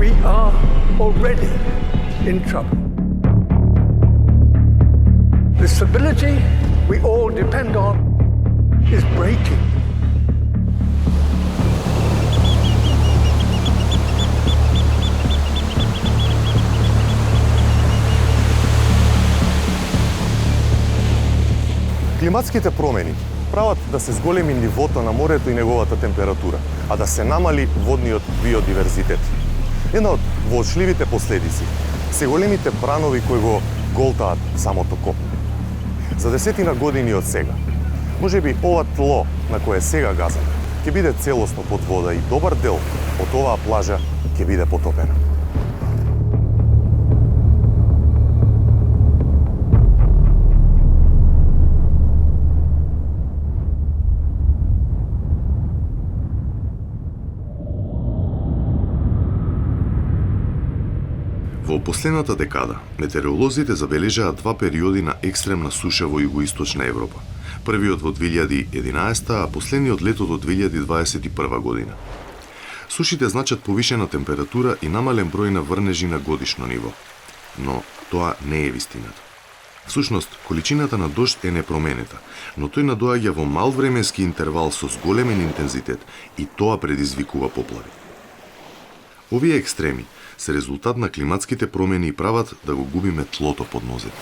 we are already in trouble. The stability we all depend on is breaking. Климатските промени прават да се зголеми нивото на морето и неговата температура, а да се намали водниот биодиверзитет. Една од воочливите последици се големите бранови кои го голтаат самото копно. За десетина години од сега, можеби ова тло на кое сега газаме, ќе биде целосно под вода и добар дел од оваа плажа ќе биде потопена. Во последната декада, метеоролозите забележаат два периоди на екстремна суша во југоисточна Европа. Првиот во 2011, а последниот летот од 2021 година. Сушите значат повишена температура и намален број на врнежи на годишно ниво. Но тоа не е вистината. Всушност, количината на дожд е непроменета, но тој надоаѓа во мал временски интервал со зголемен интензитет и тоа предизвикува поплави. Овие екстреми се резултат на климатските промени и прават да го губиме тлото под нозете.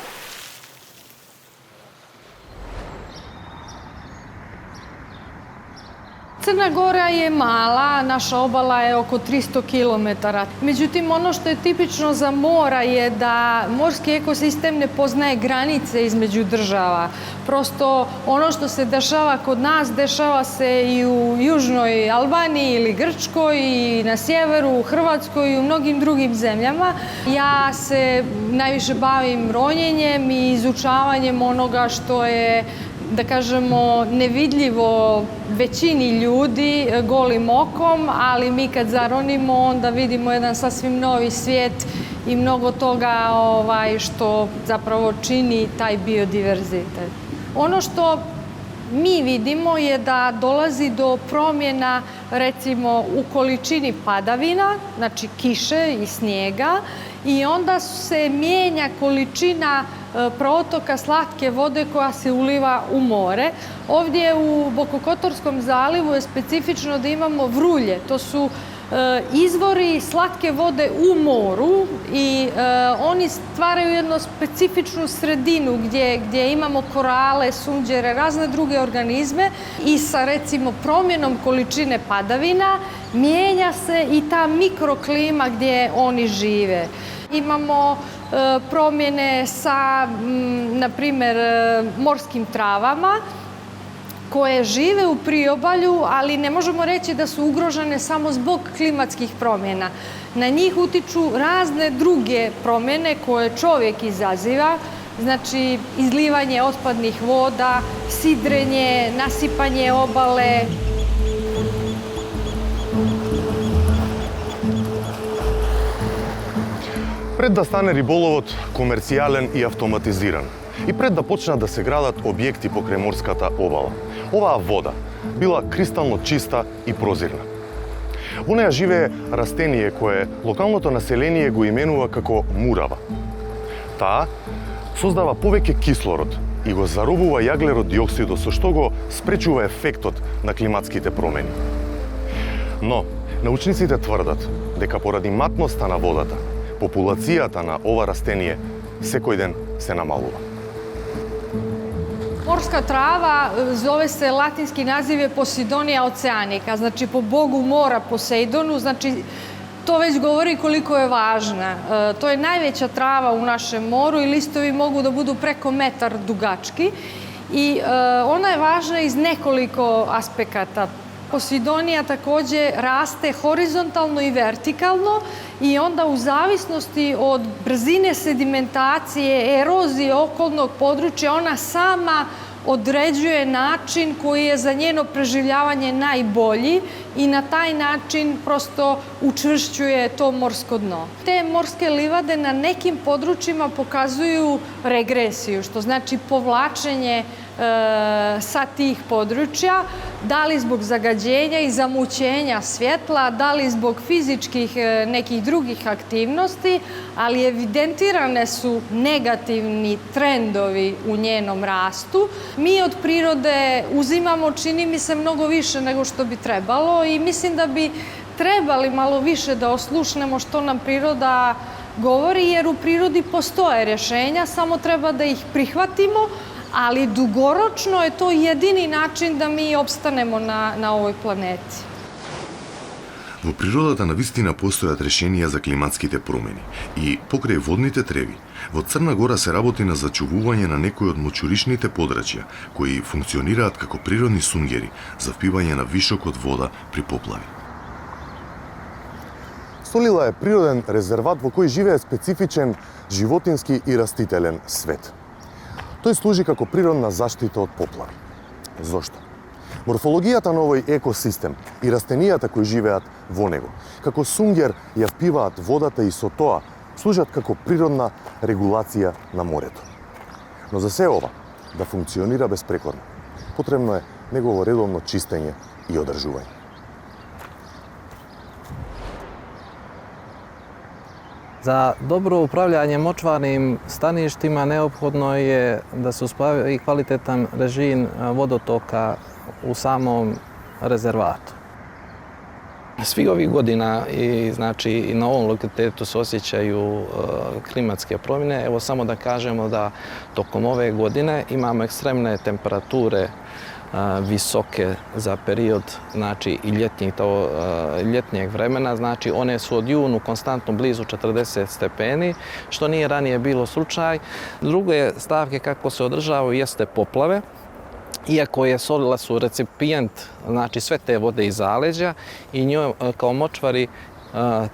Crna Gora je mala, naša obala je oko 300 km. Međutim, ono što je tipično za mora je da morski ekosistem ne poznaje granice između država. Prosto ono što se dešava kod nas, dešava se i u južnoj Albaniji ili Grčkoj, i na sjeveru, u Hrvatskoj i u mnogim drugim zemljama. Ja se najviše bavim ronjenjem i izučavanjem onoga što je, da kažemo, nevidljivo većini ljudi golim okom, ali mi kad zaronimo onda vidimo jedan sasvim novi svijet i mnogo toga što zapravo čini taj biodiverzitet. Ono što mi vidimo je da dolazi do promjena, recimo, u količini padavina, znači kiše i snijega, i onda se mijenja količina protoka slatke vode koja se uliva u more. Ovdje u Bokokotorskom zalivu je specifično da imamo vrulje. To su izvori slatke vode u moru i oni stvaraju jednu specifičnu sredinu gdje imamo korale, sunđere, razne druge organizme, i sa, recimo, promjenom količine padavina mijenja se i ta mikroklima gdje oni žive. Imamo promjene sa, na primjer, morskim travama koje žive u priobalju, ali ne možemo reći da su ugrožene samo zbog klimatskih promjena. Na njih utiču razne druge promjene koje čovjek izaziva, znači izlivanje otpadnih voda, sidrenje, nasipanje obale. Пред да стане риболовот комерцијален и автоматизиран, и пред да почнат да се градат објекти покрај морската обала, оваа вода била кристално чиста и прозирна. Во неја живее растение кое локалното население го именува како мурава. Таа создава повеќе кислород и го заробува јаглерод диоксидот, со што го спречува ефектот на климатските промени. Но научниците тврдат дека поради матноста на водата, популацијата на ова растение секој ден се намалува. Morska trava, zove se, latinski naziv je Posidonia oceanica, znači po bogu mora Poseidonu, znači to već govori koliko je važna. To je najveća trava u našem moru i listovi mogu da budu preko metar dugački i ona je važna iz nekoliko aspekata. Posidonija također raste horizontalno i vertikalno i onda u zavisnosti od brzine sedimentacije, erozije okolnog područja, ona sama određuje način koji je za njeno preživljavanje najbolji i na taj način prosto učvršćuje to morsko dno. Te morske livade na nekim područjima pokazuju regresiju, što znači povlačenje sa tih područja, da li zbog zagađenja i zamućenja svjetla, da li zbog fizičkih nekih drugih aktivnosti, ali evidentirane su negativni trendovi u njenom rastu. Mi od prirode uzimamo, čini mi se, mnogo više nego što bi trebalo i mislim da bi trebali malo više da oslušnemo što nam priroda govori, jer u prirodi postoje rješenja, samo treba da ih prihvatimo, ali dugoročno je to jedini način da mi opstanemo na ovoj planeti. Во природата навистина постојат решенија за климатските промени и покрај водните треви, во Црна Гора се работи на зачувување на некои од мочуришните подрачја кои функционираат како природни сунгери за впивање на вишок од вода при поплави. Столила е природен резерват во кој живее специфичен животински и растителен свет. Тој служи како природна заштита од поплави. Зошто? Морфологијата на овој екосистем и растенијата кои живеат во него, како сунгер ја впиваат водата и со тоа служат како природна регулација на морето. Но за се ова да функционира безпрекорно, потребно е негово редовно чистење и одржување. Za dobro upravljanje močvarnim staništima neophodno je da se uspostavi kvalitetan režim vodotoka u samom rezervatu. Svi ovih godina i na ovom lokalitetu se osjećaju klimatske promjene. Evo samo da kažemo da tokom ove godine imamo ekstremne temperature visoke za period i ljetnjeg vremena. Znači one su od junu konstantno blizu 40 stepeni, što nije ranije bilo slučaj. Druge stavke kako se održavaju jeste poplave. Iako je solila su recipijent, sve te vode iz zaleđa i njoj kao močvari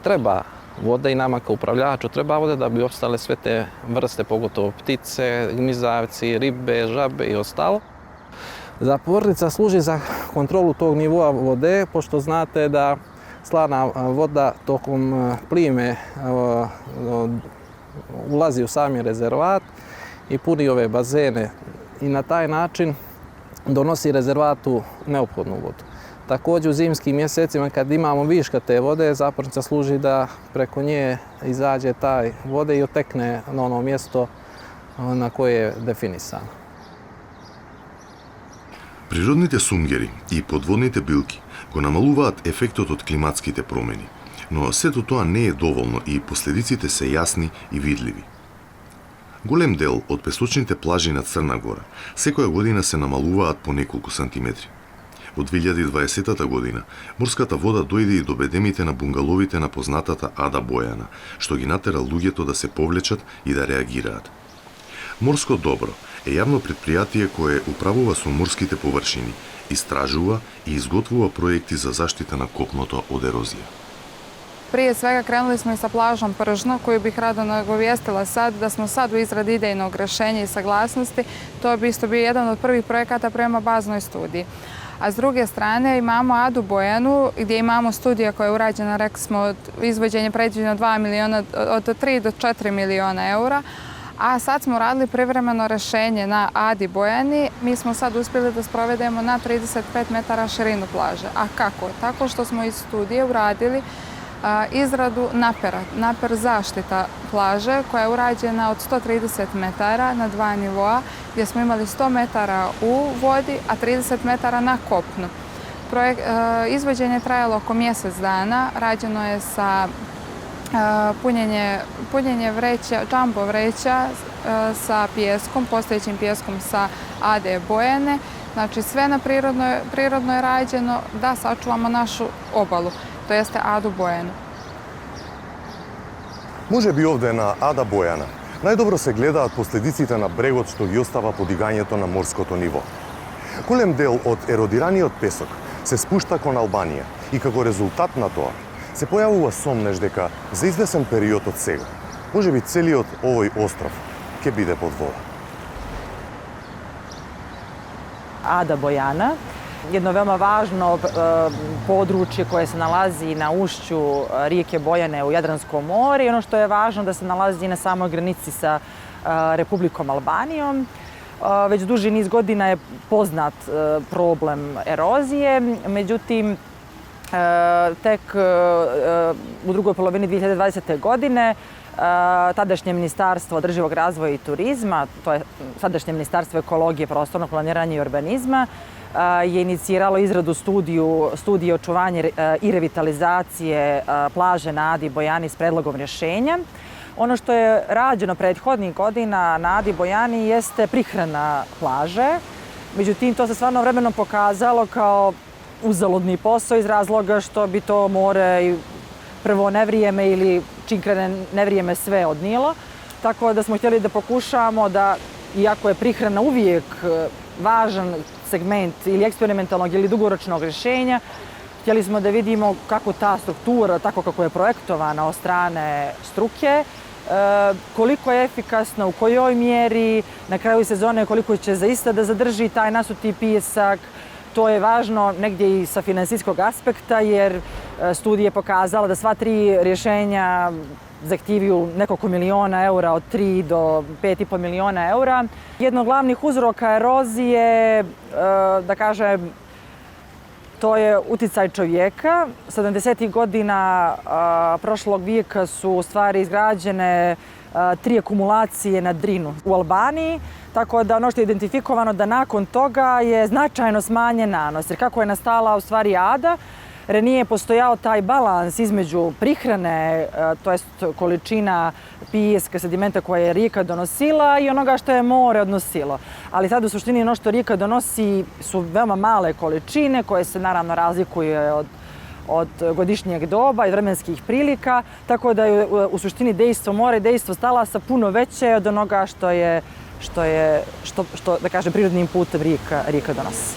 treba vode i nama kao upravljaču treba vode da bi opstale sve te vrste, pogotovo ptice, gmizavci, ribe, žabe i ostalo. Zapornica služi za kontrolu tog nivoa vode, pošto znate da slana voda tokom plime ulazi u sami rezervat i puni ove bazene i na taj način donosi rezervatu neophodnu vodu. Također u zimskim mjesecima kad imamo viška te vode, zapornica služi da preko nje izađe taj vode i otekne na ono mjesto na koje je definisano. Природните сунгери и подводните билки го намалуваат ефектот од климатските промени, но сето тоа не е доволно и последиците се јасни и видливи. Голем дел од песочните плажи на Црна Гора секоја година се намалуваат по неколку сантиметри. Во 2020 година морската вода дојде и до бедемите на бунгаловите на познатата Ада Бојана, што ги натера луѓето да се повлечат и да реагираат. Морско добро е јавно предпријатие кое управува со морските површини, истражува и изготвува проекти за заштита на копното од ерозија. Prije svega krenuli smo i sa plažom Pržno, koju bih rado nagovijestila sad, da smo sad u izradi idejnog rješenja i saglasnosti. To bi isto bio jedan od prvih projekata prema baznoj studiji. A s druge strane imamo Adu Bojanu, gdje imamo studija koja je urađena, rekli smo, izvođenje predviđeno 2 miliona, od 3 do 4 miliona eura. A sad smo radili privremeno rješenje na Adi Bojani. Mi smo sad uspjeli da sprovedemo na 35 metara širinu plaže. A kako? Tako što smo iz studije uradili izradu napera, naper zaštita plaže koja je urađena od 130 metara na 2 nivoa, gdje smo imali 100 metara u vodi, a 30 metara na kopnu. Izvođenje je trajalo oko mjesec dana, rađeno je sa punjenje vreća, džambo vreća sa pijeskom, postojećim pijeskom sa Ade Bojane. Znači sve na prirodno je rađeno da sačuvamo našu obalu, to jeste Adu Bojanu. Може би овде на Ада Бојана најдобро се гледаат последиците на брегот што ги остава подигањето на морското ниво. Голем дел од еродираниот песок се спушта кон Албанија и како резултат на тоа се појавува сомнеж дека за извесен период од сега, може би целиот овој остров ќе биде под вода. Ada Bojana, jedno veoma važno područje koje se nalazi na ušću rijeke Bojane u Jadranskom moru i ono što je važno da se nalazi na samoj granici sa Republikom Albanijom. Već duži niz godina je poznat problem erozije, međutim, tek u drugoj polovini 2020. godine tadašnje Ministarstvo održivog razvoja i turizma, to je sadašnje Ministarstvo ekologije, prostornog planiranja i urbanizma, je iniciralo izradu studije očuvanja i revitalizacije plaže na Adi Bojani s predlogom rješenja. Ono što je rađeno prethodnih godina na Adi Bojani jeste prihrana plaže, međutim to se stvarno vremenom pokazalo kao uzaludni posao iz razloga što bi to more prvo nevrijeme ili čim krene nevrijeme sve odnijelo. Tako da smo htjeli da pokušamo da, iako je prihrana uvijek važan segment ili eksperimentalnog ili dugoročnog rješenja, htjeli smo da vidimo kako ta struktura, tako kako je projektovana od strane struke, koliko je efikasna, u kojoj mjeri, na kraju sezone koliko će zaista da zadrži taj nasuti pijesak. To je važno negdje i sa finansijskog aspekta jer studija je pokazala da sva 3 rješenja zahtijevaju nekoliko miliona eura, od 3 do 5,5 miliona eura. Jedno od glavnih uzroka erozije, da kažem, to je uticaj čovjeka. 70. godina prošlog vijeka su u stvari izgrađene 3 akumulacije na Drinu u Albaniji, tako da ono što je identifikovano da nakon toga je značajno smanjen nanos. Jer kako je nastala u stvari Ada, ranije je postojao taj balans između prihrane, to jest količina pijeska, sedimenta koje je rijeka donosila i onoga što je more odnosilo. Ali sad u suštini ono što rijeka donosi su veoma male količine koje se naravno razlikuje od godišnjeg doba i vremenskih prilika, tako da je u suštini dejstvo mora i dejstvo Stalasa puno veće od onoga što da kažem, prirodnim putem rijeka donosi.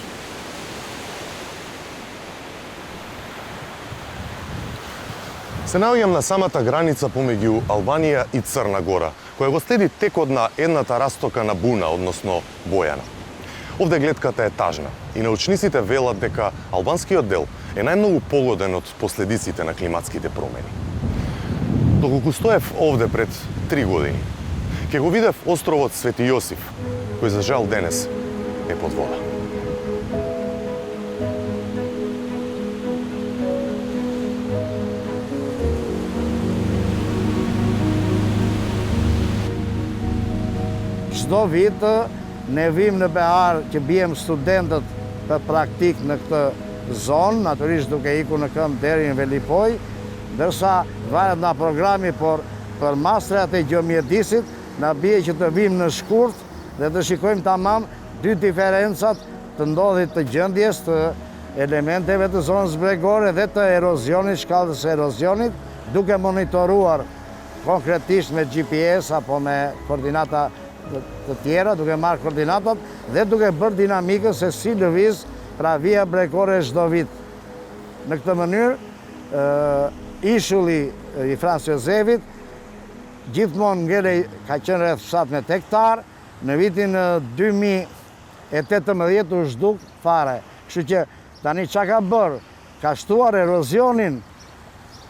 Се наоѓам на самата граница помеѓу Албанија и Црна Гора, која го следи текот на едната растока на Буна, односно Бојана. Овде гледката е тажна и научниците велат дека албанскиот дел е најмногу погоден од последиците на климатските промени. Доколку стоев овде пред 3 години, ќе го видев островот Свети Јосиф, кој за жал денес е под вода. Çdo vit ne vim në Behar që bijem studentët për praktik në këtë zonë, naturisht duke iku në këmbë deri në Velipoj, ndërsa varet nga programi për mastrat e gjeomjedisit, na bie që të vim në shkurt dhe të shikojmë tamam 2 diferencat të ndodhit të gjendjes të elementeve të zonës bregore dhe të erozionit, shkallës së erozionit, duke monitoruar konkretisht me GPS apo me koordinata të tjera, duke marrë koordinatat dhe duke bërë dinamikën se si lëviz pra vija bregore çdo vit. Në këtë mënyrë, ishulli i Frans Josefit gjithmonë ngelej ka qenë rreth 17 hektar, në vitin 2018 u zhduk fare. Kështu që tani çka ka bërë? Ka shtuar erozionin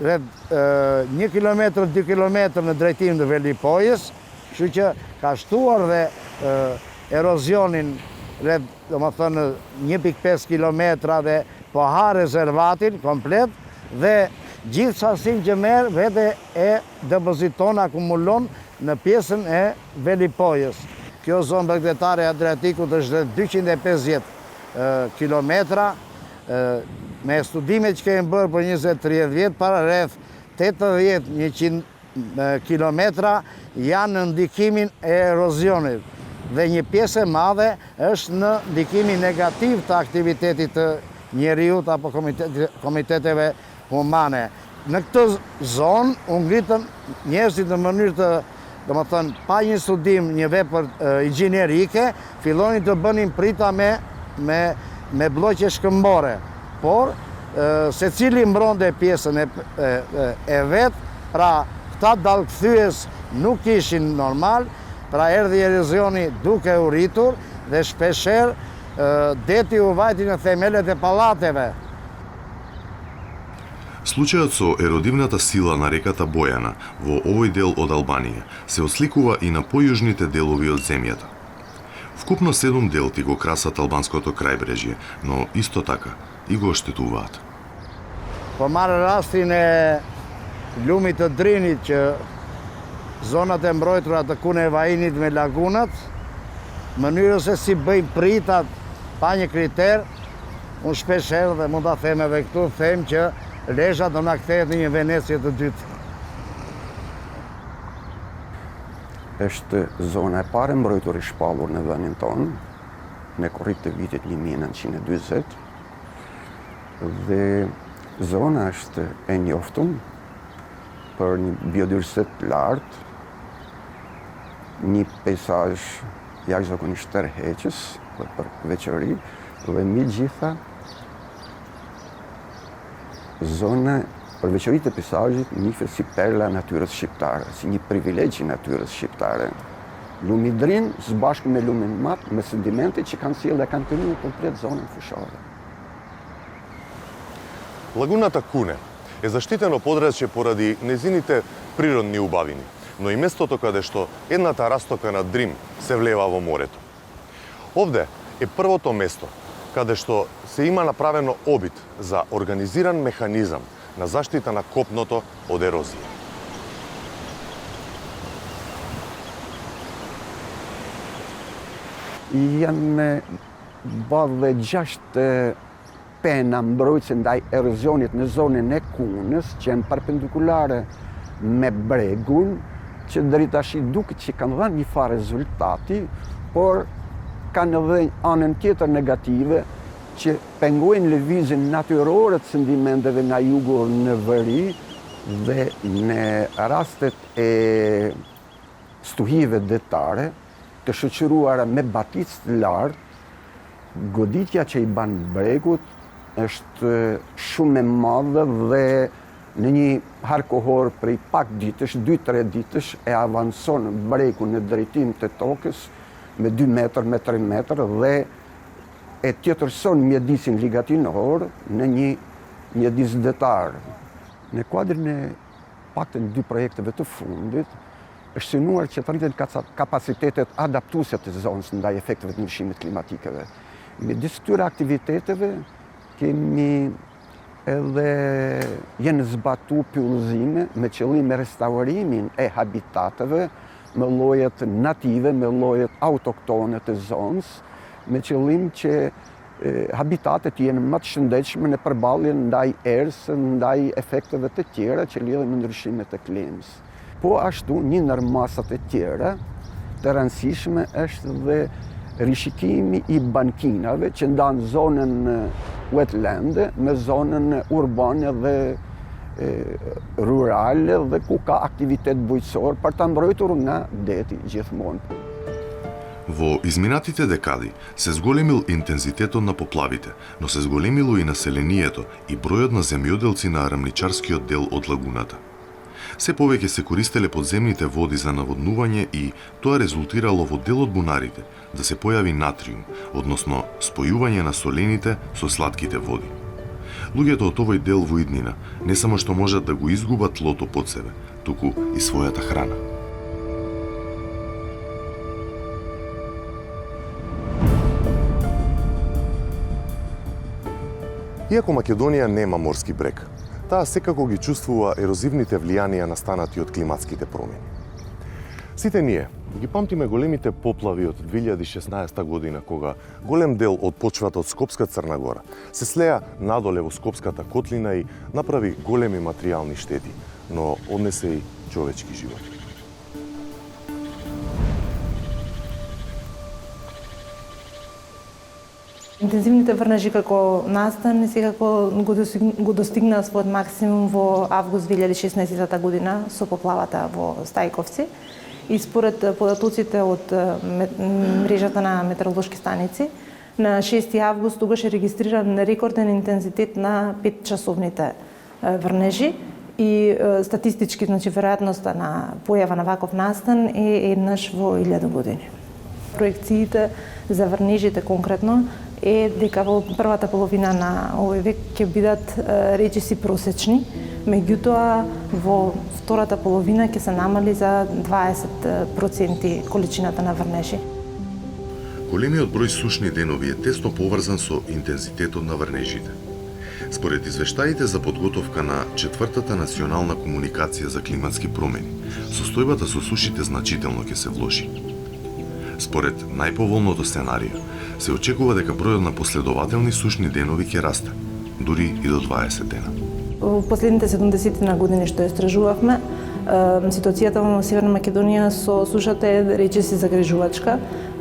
rreth 1 kilometër, 2 kilometër në drejtim të Velipojës, kështu që ka shtuar dhe erozionin rreth, domethënë 1,5 kilometra dhe po ha rezervatin komplet dhe gjithë sasinë që merr vete e depoziton, akumulon në pjesën e Velipojës. Kjo zonë bregdetare e Adriatikut është rreth 250 kilometra, me studimet që kemi bërë për 20-30 vjet para rreth 80-100 kilometra janë në ndikimin e erozionit dhe një pjesë e madhe është në ndikimin negativ të aktivitetit të njeriut apo komiteteve humane. Në këtë zonë u ngritën njerëzit në mënyrë të, domethënë, pa një studim, një vepër inxhinierike, fillonin të bënin prita me bloqe shkëmbore. Por secili mbronte pjesën e vet, pra këta dallkthyes nuk ishin normal, pra erdhi erozioni duke u rritur dhe shpeshherë deti u vajti në themelet e pallateve. Случајот со еродивната сила на реката Бојана во овој дел од Албанија се осликува и на појужните делови од земјата. Вкупно 7 делти го красат албанското крајбрежје, но исто така и го оштетуваат. Po marrë rastin e lumit të Drinit që zonat e mbrojtura të Kune e Vajinit me lagunat, mënyrën se si bëjmë pritat pa një kriter, unë shpesh herë dhe mund ta them edhe këtu, them që Lezhë do na kthehet në një Venecje të dytë. Është zona e parë mbrojtur e shpallur në vendin tonë, në korrik të vitit 1940, dhe zona është e njoftum për një biodiversitet lartë, një peizazh jashtëzakonisht tërheqës për veçori, dhe mbi gjitha zona për veçoritë e peizazhit njihet si perla e natyrës shqiptare, si një privilegj i natyrës shqiptare. Lumi Drin së bashku me lumin mat, me sedimentet që kanë sjellë dhe kanë kryer komplet zonën fushore. Лагуната Куне е заштитено подрачје поради незините природни убавини, но и местото каде што едната растока на Дрим се влева во морето. Овде е првото место каде што се има направено обид за организиран механизам на заштита на копното од ерозија. Janë bërë 6 pena mbrojtëse ndaj erozionit në zonën e Kunës, që janë perpendikulare me bregun, që deri tash duket që kanë dhënë një farë rezultati, por kanë edhe anën tjetër negative, që pengojnë lëvizjen natyrore të sedimenteve nga jugu në veri, dhe në rastet e stuhive detare, të shoqëruara me baticë të lartë, goditja që i ban bregut është shumë e madhe dhe në një harkohor prej pak ditësh, 2-3 ditësh, e avanson bregu në drejtim të tokës me 2 metër, me 3 metër dhe e tjetërson mjedisin ligatinor në një mjedis detar. Në kuadrin e paktën 2 projekteve të fundit, është synuar që të rriten kapacitetet adaptuese të zonës ndaj efekteve të ndryshimit klimatikeve. Midis këtyre aktiviteteve kemi edhe jenë zbatu pyllëzime me qëllim e restaurimin e habitateve me llojet native, me llojet autoktone të zonës, me qëllim që habitatet jenë më të shëndetshme në përballje ndaj erës, ndaj efekteve të tjera që lidhen me ndryshimet e klimës. Po ashtu, një ndër masat e tjera të rëndësishme është dhe rishikimi i bankinave që ndanë zonën wetland me zonën urbane dhe rurale dhe ku ka aktivitet bujqësor për të mbrojtur nga deti gjithmonë. Во изминатите декади се зголемил интензитетот на поплавите, но се зголемило и населението и бројот на земјоделци на рамничарскиот дел од лагуната. Се повеќе се користеле подземните води за наводнување и тоа резултирало во дел од бунарите да се појави натриум, односно спојување на солените со сладките води. Луѓето од овој дел во иднина не само што можат да го изгубат тлото под себе, туку и својата храна. Иако Македонија нема морски брег, таа секако ги чувствува ерозивните влијанија настанати од климатските промени. Сите ние ги памтиме големите поплави од 2016 година, кога голем дел од почвата од Скопска Црна Гора се слеа надоле во Скопската котлина и направи големи материјални штети, но однесе и човечки животи. Интензивните врнежи како настан секако го достигнаа својот максимум во август 2016 година со поплавата во Стајковци. И според податоците од мрежата на метеоролошки станици, на 6 август тогаш е регистриран рекорден интензитет на 5-часовните врнежи и статистички, значи, веројатноста на појава на ваков настан е еднаш во 1000 години. Проекциите за врнежите конкретно е дека во првата половина на овој век ќе бидат речиси просечни, меѓутоа во втората половина ќе се намали за 20% количината на врнежи. Големиот број сушни денови е тесно поврзан со интензитетот на врнежите. Според извештаите за подготовка на 4-та национална комуникација за климатски промени, состојбата со сушите значително ќе се влоши. Според најповолното сценарио, се очекува дека бројот на последователни сушни денови ќе расте, дури и до 20 дена. Во последните 70 години што истражувавме, ситуацијата во Северна Македонија со сушата е речиси загрижувачка.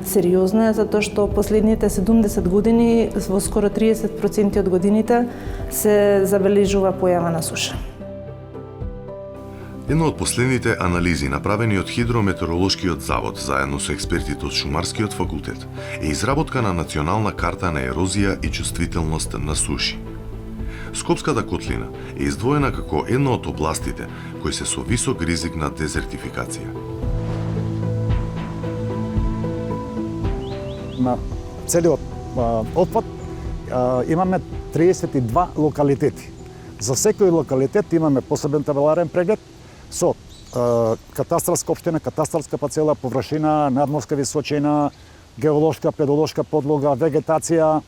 Сериозна е затоа што последните 70 години, во скоро 30% од годините, се забележува појава на суша. Една од последните анализи направени од Хидрометеоролошкиот завод заедно со експертите од Шумарскиот факултет е изработка на национална карта на ерозија и чувствителност на суши. Скопската котлина е издвоена како една од областите кои се со висок ризик на дезертификација. На целиот отпад имаме 32 локалитети. За секој локалитет имаме посебен табеларен преглед со катастарска општина, катастарска парцела, површина, надморска височина, геолошка, педолошка подлога, вегетација,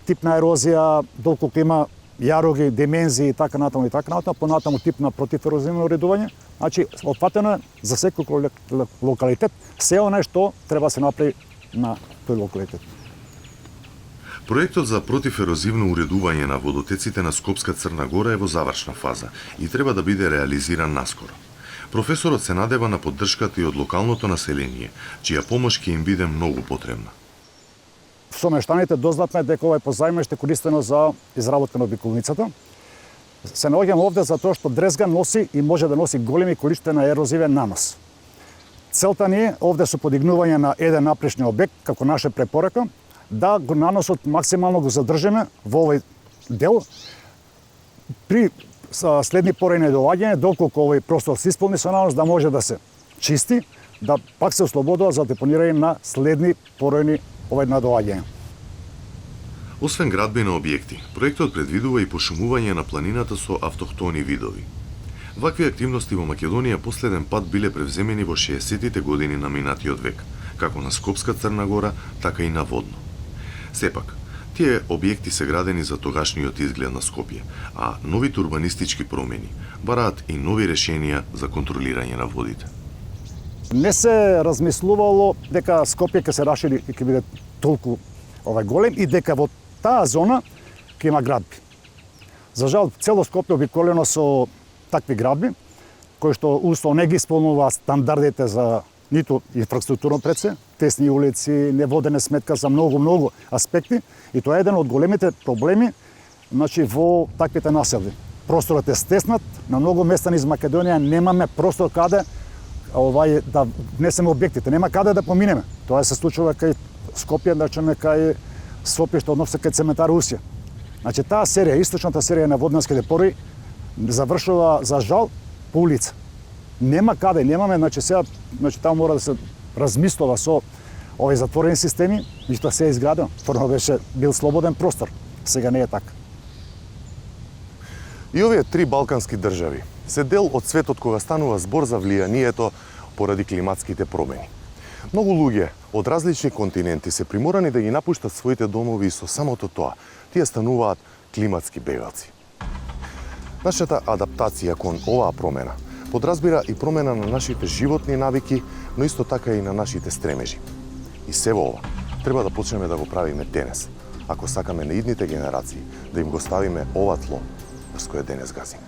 тип на ерозија, доколку има јароги, димензии и така натаму, понатаму тип на противерозивно уредување. Значи, опфатено за секој локалитет се оно што треба се направи на тој локалитет. Проектот за противерозивно уредување на водотеците на Скопска Црна Гора е во завршна фаза и треба да биде реализиран наскоро. Професорот се надева на поддршката и од локалното население, чија помош ќе им биде многу потребна. Со мештаните дознавме дека ова е позајме што користено за изработка на обиколницата. Се наоѓам овде затоа што дрезга носи и може да носи големи количества на ерозивен нанос. Целта ни е овде со подигнување на еден напречни објект, како наша препорака, да го наносот максимално го задржиме во овој дел. При следни порајни доаѓање, доколку овој простор се исполни со нанос, да може да се чисти, да пак се ослободува за депонирање на следни порајни овој надоаѓање. Освен градби на објекти, проектот предвидува и пошумување на планината со автохтони видови. Вакви активности во Македонија последен пат биле превземени во 60-тите години на минатиот век, како на Скопска Црна Гора, така и на Водно. Сепак, тие објекти се градени за тогашниот изглед на Скопје, а новите урбанистички промени бараат и нови решенија за контролирање на водите. Не се размислувало дека Скопје ќе се расшири и ќе биде толку голем и дека во таа зона ќе има градби. За жал, цело Скопје обиколено со такви градби, кои што условно не ги исполнуваат стандардите за ниту инфраструктурно предсе, тесни улици, неводена сметка за многу аспекти, и тоа е еден од големите проблеми, во таквите населби. Просторот е стеснат, на многу места низ Македонија немаме простор каде да внесеме објектите, нема каде да поминеме. Тоа се случува кај Скопје, кај Сопиште, односно кај цементар Русија. Таа серија, источната серија на водненските пори завршува за жал по улица. Нема каде, немаме, сега, таа мора да се размислува со овие затворени системи и што се е изградено. Формално беше бил слободен простор, сега не е така. И овие три балкански држави се дел од светот кога станува збор за влијанието поради климатските промени. Многу луѓе од различни континенти се приморани да ги напуштат своите домови и со самото тоа, тие стануваат климатски бегалци. Нашата адаптација кон оваа промена подразбира и промена на нашите животни навики, но исто така и на нашите стремежи. И се во ова треба да почнеме да го правиме денес, ако сакаме на идните генерации да им го ставиме ова тло врз кое денес газиме.